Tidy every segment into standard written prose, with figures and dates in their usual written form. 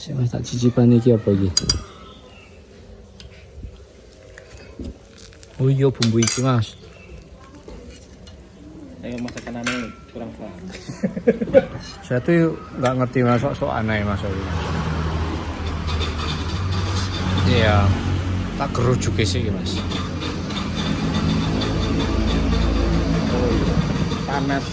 Saya tak cicipan iki apa iki? Oh iya bumbu iki Mas. Ayo masakan aneh kurang paham. Saya tuh nggak ngerti masak so aneh Mas. Iya, tak kerujuk sih Mas. Oh iya. Panas.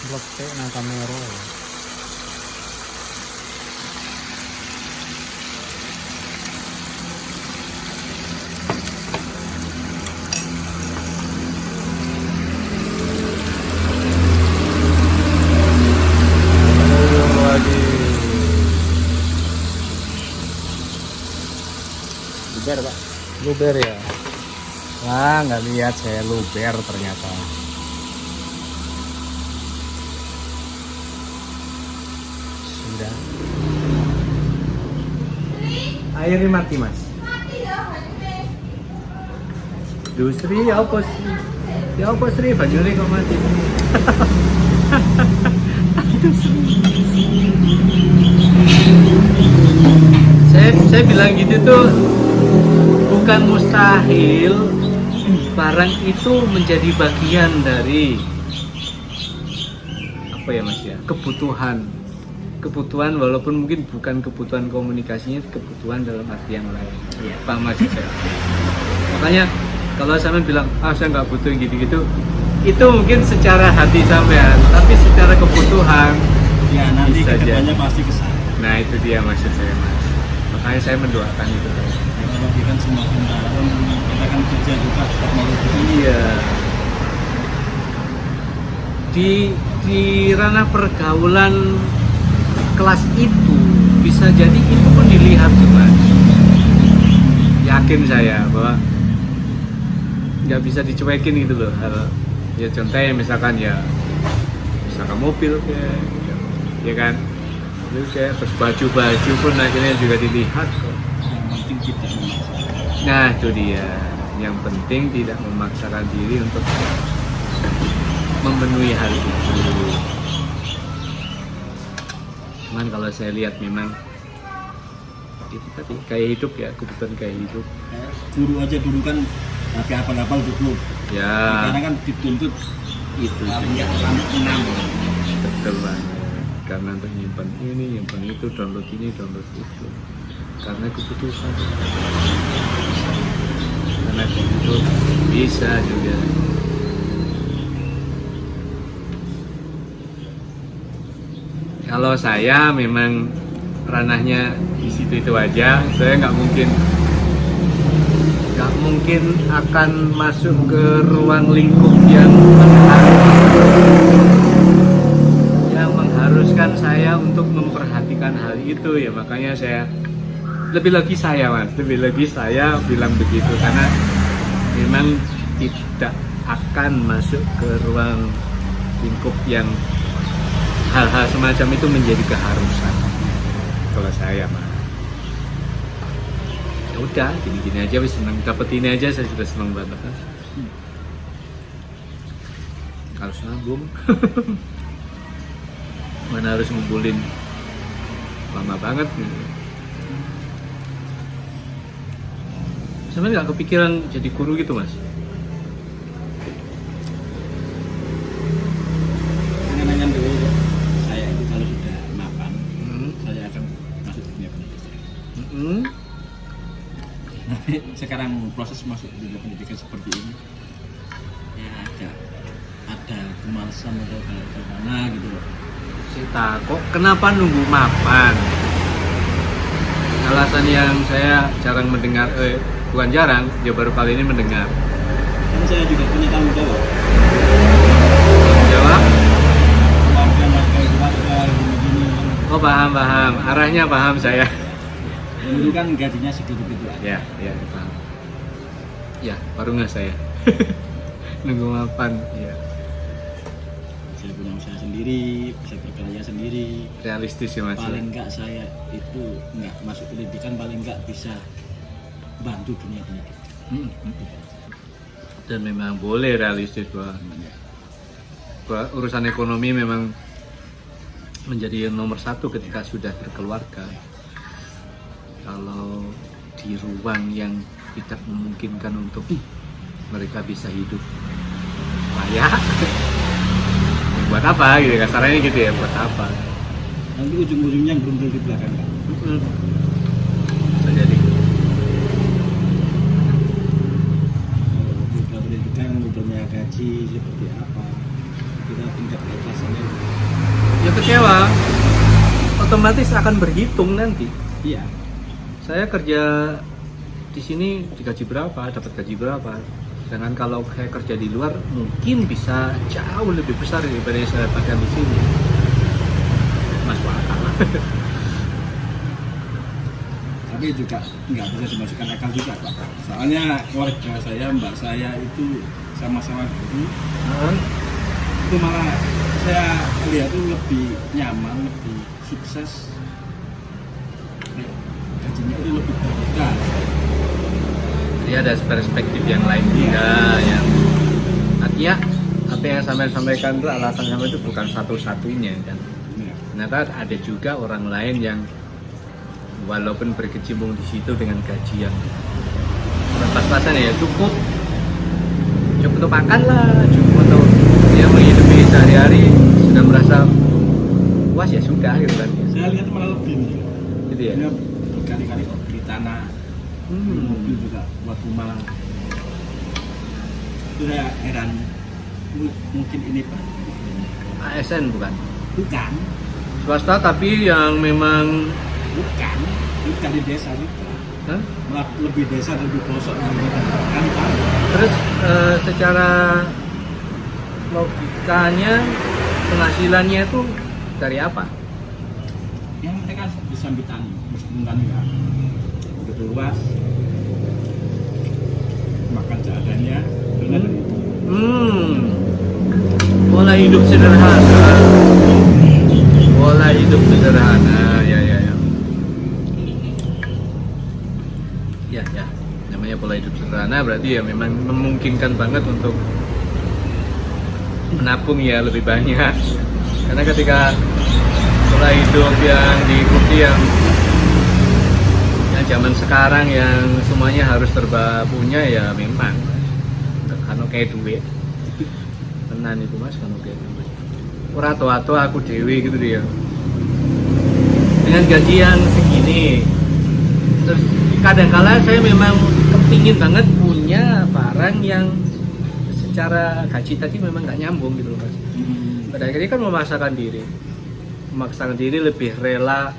Blok nang kamera. Luber, Pak. Luber ya. Wah, nggak lihat saya luber ternyata. Sudah. Airnya mati Mas. Duh Sri, ya apa Sri? Ya apa Sri, bajune kok mati? Aduh Sri. Saya bilang gitu tuh bukan mustahil barang itu menjadi bagian dari apa ya Mas ya, kebutuhan walaupun mungkin bukan kebutuhan komunikasinya, kebutuhan dalam arti yang lain ya, paham maksud saya. Makanya kalau sampean bilang saya nggak butuh gitu-gitu, itu mungkin secara hati sampean, tapi secara kebutuhan Ya nanti bisa kedepannya jadi. pasti kesana. Nah itu dia maksud saya Mas, makanya saya mendoakan itu. Ya, kalau kan semakin tahun kita kan kerja juga teknologi. Iya. Di ranah pergaulan kelas itu bisa jadi itu pun dilihat cuma yakin saya bahwa nggak bisa dicuekin gitu loh. Ya contohnya misalkan misalkan mobil ya kan, itu kayak terus baju pun akhirnya juga dilihat kok. Yang penting kita memaksakan. Nah itu dia, yang penting tidak memaksakan diri untuk memenuhi hal itu. Cuman kalau saya lihat memang itu tadi kayak hidup ya, kebutuhan kayak hidup Guru aja dulu kan tapi hafal-hafal dulu. ya. Karena kan dituntut Itu enggak sampai 6. betul banget, karena untuk nyimpan ini nyimpan itu, download ini download itu, karena kebutuhan, karena kebutuhan bisa juga. Kalau saya memang ranahnya di situ itu aja, saya nggak mungkin akan masuk ke ruang lingkup yang mengharuskan saya untuk memperhatikan hal itu ya. Makanya saya lebih lagi saya bilang begitu, karena memang tidak akan masuk ke ruang lingkup yang hal-hal semacam itu menjadi keharusan. Kalau saya mah ya udah gini-gini aja, wis seneng dapet ini aja saya sudah seneng banget. Harus nabung. Mana harus ngumpulin lama banget gitu. Sebenarnya nggak kepikiran jadi guru gitu Mas? Jangan dulu. Saya itu kalau sudah mapan, saya akan masuk dunia pendidikan. Tapi sekarang proses masuk dunia pendidikan seperti ini, ya ada kemalasan atau bagaimana gitu loh. Saya takut kenapa nunggu mapan? Alasan yang saya jarang mendengar, bukan jarang, dia baru kali ini mendengar. Kan saya juga punya tanggung jawab. Jawab? Keluarga gini. Oh paham, arahnya paham saya. Dulu kan gajinya segitu-gitu aja. Ya paham. Ya baru nggak saya. Nunggu mapan, ya. saya punya usaha sendiri, bisa berkarya sendiri. Realistis ya Mas. Paling enggak saya itu enggak masuk pendidikan, paling enggak bisa bantu dunia pendidikan. Dan memang boleh realistis bahwa urusan ekonomi memang menjadi nomor satu ketika sudah berkeluarga. Kalau di ruang yang tidak memungkinkan untuk mereka bisa hidup layak, buat apa gitu kasarnya gitu ya, buat apa? Nanti ujung-ujungnya berundul di belakang. Bisa jadi. Buka pendidikan modelnya gaji seperti apa, kita tingkat keikhlasannya. Ya kecewa, otomatis akan berhitung nanti. Iya. Saya kerja di sini digaji berapa, dapat gaji berapa. Sedangkan kalau saya kerja di luar mungkin bisa jauh lebih besar daripada yang saya dapatkan di sini. Masuk akal. Tapi juga nggak bisa dimasukkan akal juga Pak. Soalnya keluarga saya, mbak saya itu sama-sama guru. Itu malah saya lihat itu lebih nyaman, lebih sukses. Gajinya itu lebih terbuka. Jadi ada perspektif yang lain juga yang artinya apa yang saya sampaikan itu alasan sama itu bukan satu-satunya kan. Ya. Ternyata ada juga orang lain yang walaupun berkecimpung di situ dengan gaji yang pas-pasan ya cukup untuk makan lah, cukup untuk dia menghidupi sehari-hari, sudah merasa puas ya sudah gitu kan. Saya lihat malah lebih nih. Gitu ya. Dia berkali-kali kok beli tanah, mobil juga buat rumah. Itu saya heran. Mungkin ini Pak. ASN bukan? Bukan. Swasta tapi yang memang Bukan di desa juga. Hah? Malah lebih desa, lebih pelosok dari kantor. Terus secara logikanya penghasilannya itu dari apa? Yang mereka bisa bertani, bertani ya. Begitu luas, makan seadanya, benar dari itu. Pola hidup sederhana. Pola hidup sederhana, ya. Ya, namanya pola hidup sederhana berarti ya memang memungkinkan banget untuk menabung ya lebih banyak. Karena ketika pola hidup yang diikuti yang zaman sekarang yang semuanya harus serba punya ya memang kan kayak duit. Tenan itu Mas kan kayak duit. Ora tua aku dewe gitu dia. Dengan gaji yang segini terus kadang-kala saya memang kepingin banget punya barang yang secara gaji tadi memang nggak nyambung gitu loh Mas. Pada akhirnya kan memaksakan diri lebih rela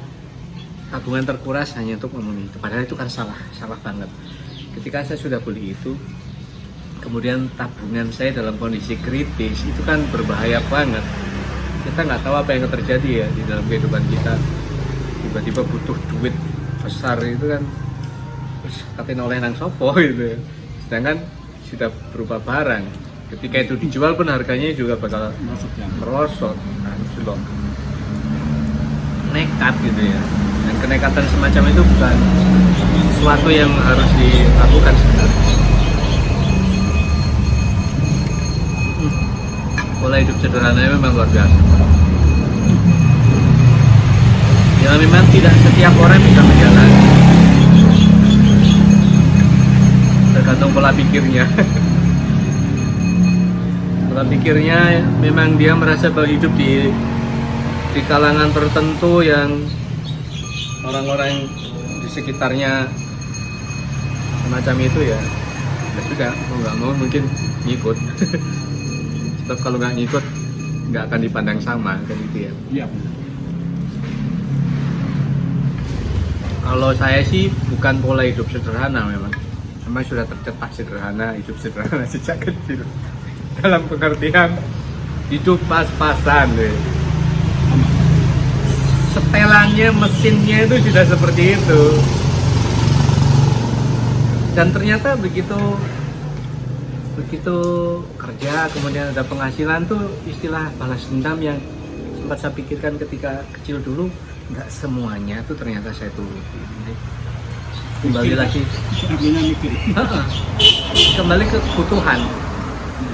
tabungan terkuras hanya untuk memenuhi itu. Padahal itu kan salah banget. Ketika saya sudah beli itu, kemudian tabungan saya dalam kondisi kritis, itu kan berbahaya banget. Kita nggak tahu apa yang terjadi ya di dalam kehidupan kita. Tiba-tiba butuh duit besar itu kan terus katain oleh nang sopo gitu ya. Sedangkan sudah berupa barang, ketika itu dijual pun harganya juga bakal merosot. Nah, itu loh nekat gitu ya. Dan kenekatan semacam itu bukan sesuatu yang harus dilakukan sebenarnya. Pola hidup sederhana memang luar biasa. Ya memang tidak setiap orang bisa menjalani. Tergantung pola pikirnya. Pola pikirnya memang dia merasa bahwa hidup di kalangan tertentu yang orang-orang di sekitarnya semacam itu ya sudah mau nggak mau mungkin ngikut. Sebab kalau nggak ngikut nggak akan dipandang sama kan gitu ya. Iya. Kalau saya sih bukan pola hidup sederhana memang sudah tercetak sederhana, hidup sederhana sejak kecil. Dalam pengertian hidup pas-pasan deh. Setelannya, mesinnya itu sudah seperti itu. Dan ternyata begitu begitu kerja kemudian ada penghasilan tuh istilah balas dendam yang sempat saya pikirkan ketika kecil dulu, nggak semuanya tuh ternyata saya turuti. Kembali lagi Akhirnya mikir. kembali ke kebutuhan.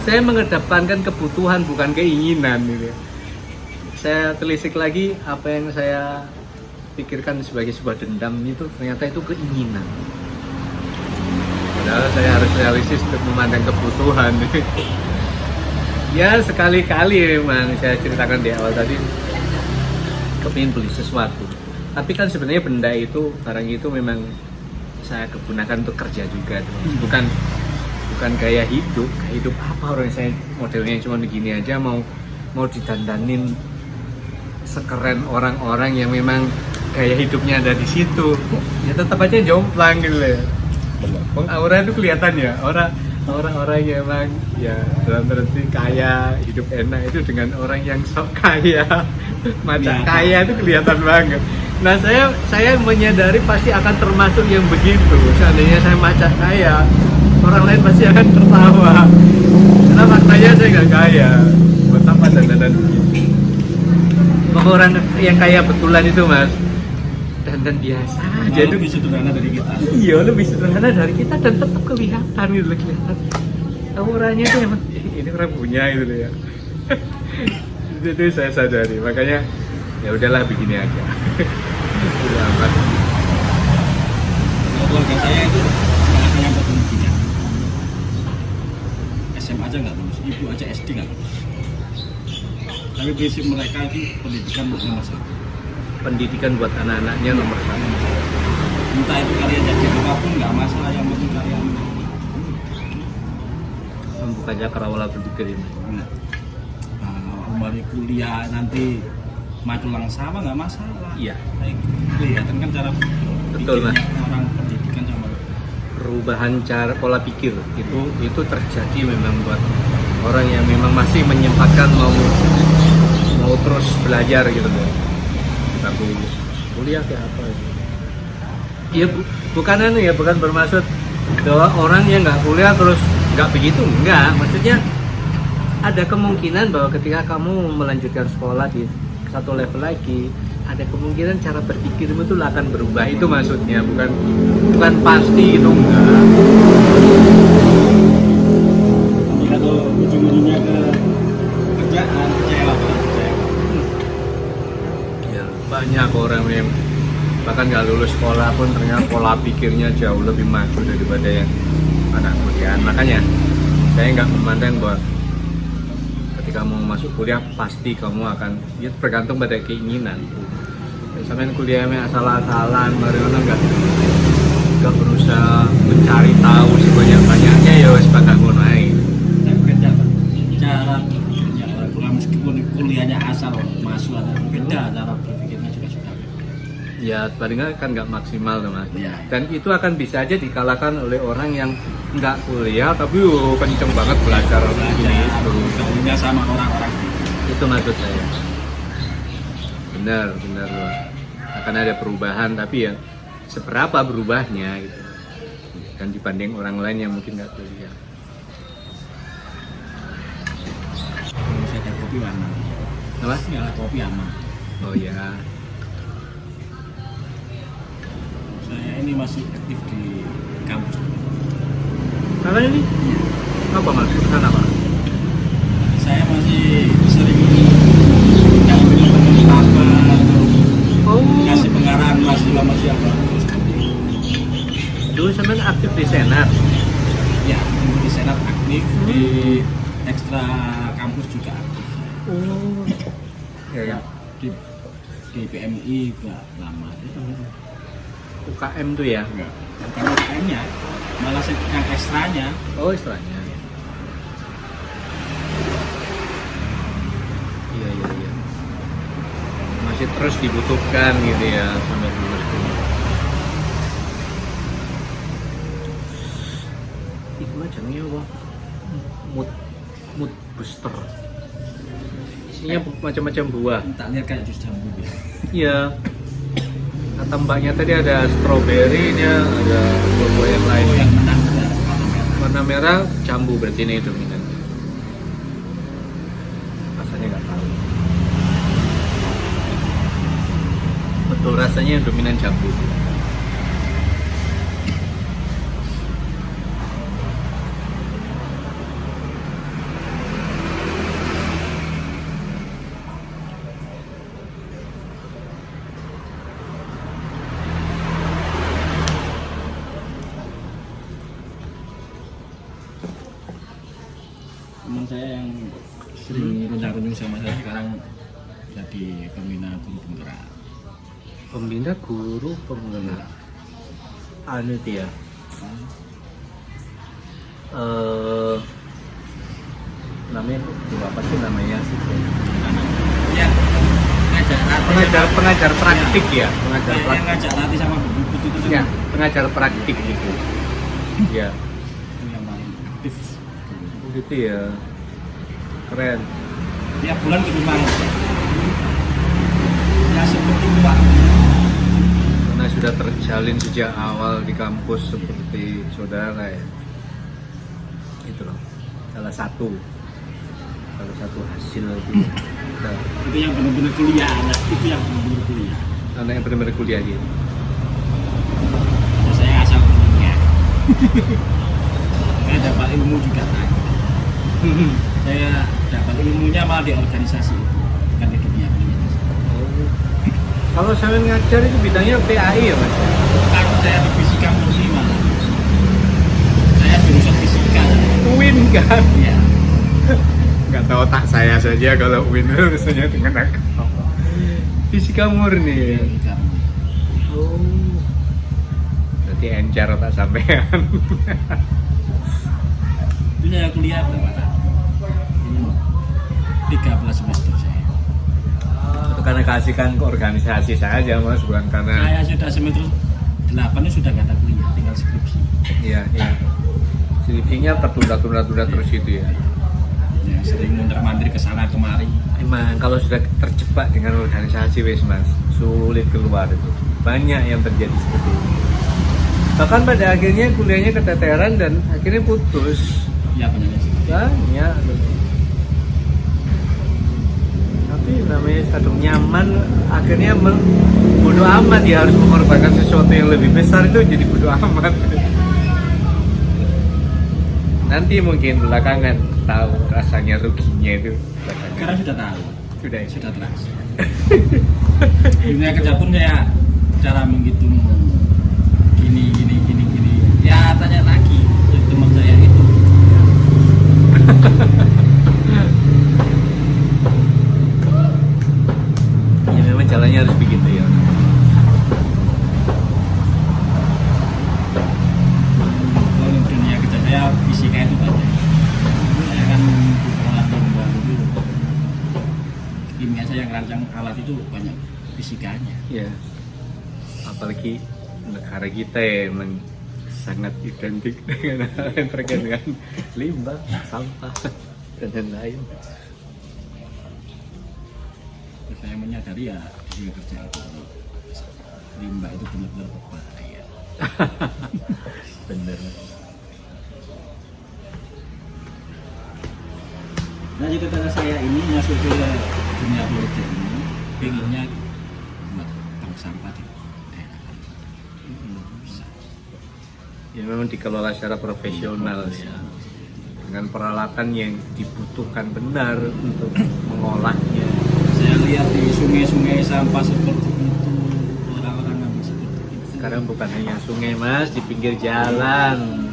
Saya mengedepankan kebutuhan bukan keinginan gitu. Saya telisik lagi apa yang saya pikirkan sebagai sebuah dendam itu ternyata itu keinginan. Padahal saya harus realistis untuk memandang kebutuhan. Ya sekali-kali memang saya ceritakan di awal tadi kepingin beli sesuatu. Tapi kan sebenarnya benda itu, barang itu memang saya gunakan untuk kerja juga. Bukan gaya hidup. Gaya hidup apa orang saya modelnya cuma begini aja mau didandanin sekeren orang-orang yang memang gaya hidupnya ada di situ. Ya tetap aja jomplang gitu ya. Aura itu kelihatan ya, orang-orang yang memang ya dalam arti kaya, hidup enak itu dengan orang yang sok kaya, macam kaya itu kelihatan banget. Nah saya menyadari pasti akan termasuk yang begitu. Seandainya saya macam kaya, orang lain pasti akan tertawa. Karena faktanya saya nggak kaya, buat apa dandan begini? Orang yang kaya betulan itu mas, dandan biasa aja Jadi lebih sederhana dari kita. iya lebih sederhana dari kita dan tetap kelihatan gitu loh, kelihatan auranya tuh emang ini orang punya gitu loh ya. Itu saya sadari, makanya ya udahlah begini aja. Udah amat. Keluarga saya itu sangat menyambut pendidikan. SMA aja nggak lulus, ibu aja SD nggak lulus. Tapi prinsip mereka itu pendidikan nomor satu. Pendidikan buat anak-anaknya nomor satu. Entah itu kalian jadi apapun nggak masalah, yang penting kalian Membuka cakrawala berpikir ini. umur kuliah nanti maju lang sama nggak masalah. Iya. Kelihatan kan cara Betul, Mas. pikirnya orang pendidikan sama Perubahan cara pola pikir itu terjadi memang buat orang yang memang masih menyempatkan mau terus belajar gitu loh. Tapi kuliah kayak apa gitu. Iya bukan bermaksud bahwa orang yang nggak kuliah terus nggak begitu, enggak. Maksudnya ada kemungkinan bahwa ketika kamu melanjutkan sekolah di satu level lagi, ada kemungkinan cara berpikirmu itu akan berubah. Itu maksudnya, bukan pasti gitu, enggak. tapi kalau ujung-ujungnya ke kerjaan kecewa. Ya, banyak orang yang bahkan nggak lulus sekolah pun ternyata pola pikirnya jauh lebih maju daripada yang anak kuliah. Makanya saya nggak memandang bahwa ketika mau masuk kuliah pasti kamu akan, ya bergantung pada keinginan. Sampai kuliahnya asal-asalan, mariana nggak berusaha mencari tahu sebanyak-banyaknya ya wes bakal ngono ae. Tapi beda Pak. Cara berpikirnya orang kuliah meskipun kuliahnya asal masuk ada beda cara berpikirnya juga sudah beda. Ya paling kan nggak maksimal tuh mas. Iya. Dan itu akan bisa aja dikalahkan oleh orang yang nggak kuliah tapi kenceng banget belajar ini itu. Gaulnya sama orang-orang. Itu maksud saya. Benar loh. Akan ada perubahan tapi ya seberapa berubahnya gitu. Kan dibanding orang lain yang mungkin nggak kuliah. Saya ada kopi warna. Apa? Nyala kopi aman. Oh ya. Saya ini masih aktif di kampus. Apa ini? Apa mas? Pesan apa? Saya masih sering nyamperin teman apa Oh. kasih pengarahan mahasiswa siapa. Dulu sampean aktif di senat. Ya, di senat aktif, di ekstra kampus juga aktif. Oh. Ya. Di PMI juga lama. UKM tuh ya? Bukan UKM-nya, malah yang ekstranya. Oh istilahnya. Iya. Masih terus dibutuhkan gitu ya sampai lulus kuliah. Itu macamnya apa? Mood booster. Isinya macam-macam buah. Tak lihat kayak jus jambu gitu. Iya. Kata mbaknya tadi ada stroberinya, ada buah-buah yang lain. Oh, yang menang ada warna merah. Warna merah jambu berarti ini dominan. Rasanya nggak tahu. Betul rasanya yang dominan jambu. Teman saya yang sering kunjung sama saya sekarang jadi pembina guru penggerak. Pembina guru penggerak. Anu dia. Namanya apa sih namanya sih? Ya, Pengajar praktik ya, pengajar yang praktik. ngajak latih sama buku itu tuh. Ya, pengajar praktik gitu. Ya, Yang paling aktif. gitu ya. Keren. Tiap bulan ke rumah. Ya seperti itu Pak. Karena sudah terjalin sejak awal di kampus seperti saudara ya. Itu loh. Salah satu hasil itu. Nah, Itu yang benar-benar kuliah, anak itu yang benar-benar kuliah. anak yang benar-benar kuliah gitu. Kalau saya asal kuliah. Saya dapat ilmu juga kan. Saya dapat ilmunya malah di organisasi itu, bukan di dunia kuliah. Oh. Kalau saya ngajar itu bidangnya PAI ya mas? Kalau saya di fisika murni malah. Saya jurusan fisika. UIN kan? Iya. Nggak tahu tak saya saja kalau UIN urusannya dengan aku. Fisika murni. Fisika murni. Oh. Berarti encer tak sampean. Itu saya kuliah berapa tahun? 13 semester saya. Itu karena kasihkan ke organisasi saja mas, bukan karena. Saya sudah semester 8 itu sudah nggak ada kuliah, tinggal skripsi. Iya, iya. Skripsinya tertunda terus itu ya. Ya, sering mundur-mandir ke sana kemari. Emang kalau sudah terjebak dengan organisasi wes mas, sulit keluar itu. Banyak yang terjadi seperti ini. Bahkan pada akhirnya kuliahnya keteteran dan akhirnya putus. Ya banyaknya sih. Banyak. Tapi namanya kadung nyaman, akhirnya bodoh amat ya, harus mengorbankan sesuatu yang lebih besar itu jadi bodoh amat. Nanti mungkin belakangan tahu rasanya ruginya itu belakangan. Sekarang sudah tahu, Sudah ya? sudah terasa. Dunia kerja pun saya cara menghitung gini. Ya tanya lagi teman saya itu. Ya memang jalannya harus begitu ya. Kalau dunia kerja saya fisika itu banyak. Saya kan sekolah tahun baru itu kimia saya ngerancang alat itu banyak fisikanya. Ya. Apalagi negara kita ya emang sangat identik dengan hal yang terkait dengan limbah, sampah, dan lain-lain. Saya menyadari ya dunia kerja itu limbah itu benar-benar berbahaya. Bener. Nah cita-cita saya ini masuk ke dunia politik ini pengennya tong sampah di daerah bisa. Ya memang dikelola secara profesional ya, dengan peralatan yang dibutuhkan benar untuk mengolahnya. Saya lihat di sungai-sungai sampah seperti itu orang-orang ngambil seperti itu. Sekarang bukan hanya sungai mas, di pinggir jalan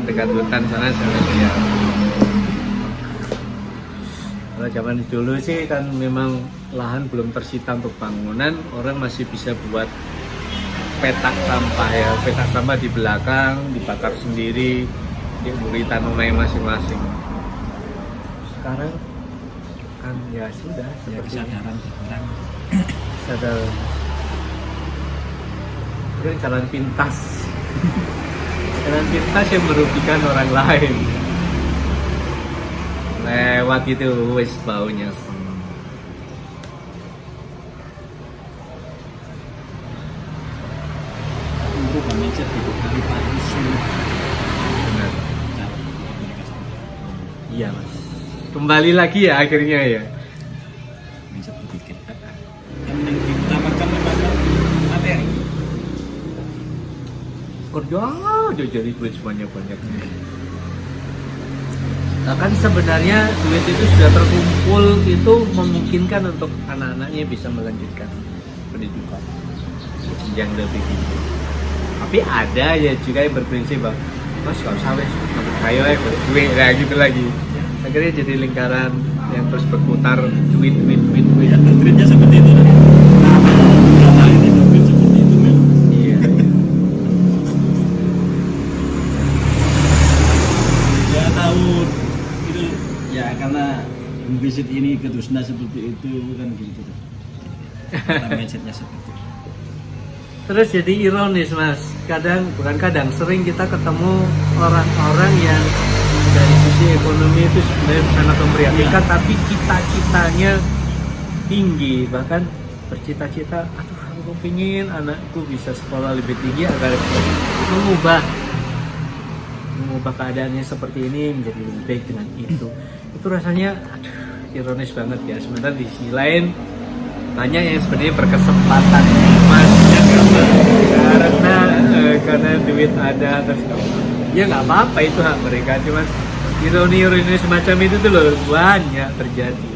dekat hutan sana ya. Kalau zaman dulu sih kan memang lahan belum tersita untuk bangunan, orang masih bisa buat petak sampah ya, petak sampah di belakang dibakar sendiri, diuburi tanaman masing-masing. Sekarang kan ya sudah Ya seperti kesadaran orang sadar. Itu jalan pintas. Jalan pintas yang merugikan orang lain. Lewat itu wis baunya. untuk banyak di kali Paris Benar. Iya mas, kembali lagi ya akhirnya ya. mindset berpikir yang penting diutamakan memang materi. Kerja aja jadi duit sebanyak-banyak. Nah kan sebenarnya duit itu sudah terkumpul, itu memungkinkan untuk anak-anaknya bisa melanjutkan pendidikan ke jenjang lebih tinggi. Tapi ada ya juga yang berprinsip bahwa mas gak usah wes, ayo duit lah gitu lagi. Akhirnya jadi lingkaran yang terus berputar duit. Ya, doktrinnya seperti itu. Nah, ini doktrin seperti itu Mel. Iya. Ya tahu itu ya karena visit ini ke Dusna seperti itu kan gitu. Kita mindsetnya seperti itu. Terus jadi ironis mas, bukan kadang sering kita ketemu orang-orang yang dari sisi ekonomi itu sebenarnya sangat memprihatinkan, Iya. tapi cita-citanya tinggi, bahkan bercita-cita, aduh aku pingin anakku bisa sekolah lebih tinggi agar mengubah keadaannya seperti ini menjadi lebih baik dengan itu rasanya aduh ironis banget ya. Sementara di sisi lain banyak yang sebenarnya berkesempatan mas karena duit ada terus ya nggak apa-apa, itu hak mereka, cuman ironi semacam itu tuh loh banyak terjadi.